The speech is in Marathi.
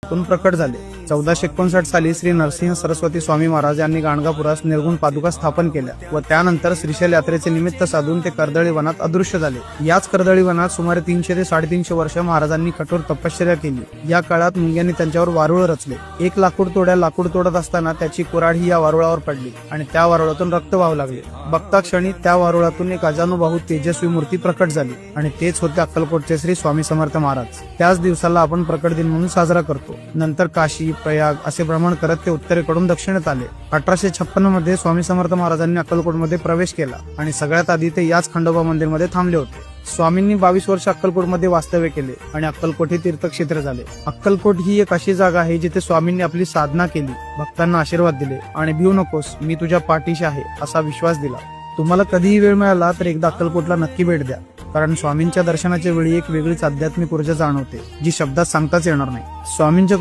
प्रकट झाले। 1459 साली श्री नरसिंह सरस्वती स्वामी महाराज यांनी गाणगापुरास निर्गुण पादुका स्थापन केल्या व त्यानंतर श्रीशैल यात्रेचे निमित्त साधून ते कर्दळी वनात अदृश्य झाले। याच कर्दळी वनात सुमारे 300 ते 350 वर्ष महाराजांनी कठोर तपश्चर्या केली। या काळात मुंग्यांनी त्यांच्यावर वारुळ रचले। एक लाकूड तोडत असताना त्याची कुऱ्हाड ही या वारुळावर पडली आणि त्या वारुळातून रक्त वाहू लागले। बघता क्षणी त्या वारुळातून एक अजानुबाहू तेजस्वी मूर्ती प्रकट झाली आणि तेच होते अक्कलकोटचे श्री स्वामी समर्थ महाराज। त्याच दिवसाला आपण प्रकट दिन म्हणून साजरा करतो। नंतर काशी, प्रयाग असे भ्रमण करत ते उत्तरेकडून दक्षिणेत आले। 1856 मध्ये स्वामी समर्थ महाराजांनी अक्कलकोटमध्ये प्रवेश केला आणि सगळ्यात आधी ते याच खंडोबा मंदिरमध्ये थांबले होते। स्वामींनी 22 वर्ष अक्कलकोटमध्ये वास्तव्य केले आणि अक्कलकोट हे तीर्थक्षेत्र झाले। अक्कलकोट ही एक अशी जागा आहे जिथे स्वामींनी आपली साधना केली, भक्तांना आशीर्वाद दिले आणि भिवू नकोस, मी तुझ्या पाठीशी आहे असा विश्वास दिला। तुम्हाला कधीही वेळ मिळाला तर एकदा अक्कलकोटला नक्की भेट द्या, कारण स्वामींच्या दर्शनाच्या वेळी एक वेगळीच आध्यात्मिक ऊर्जा जाणवते जी शब्दात सांगताच येणार नाही। स्वामींच्या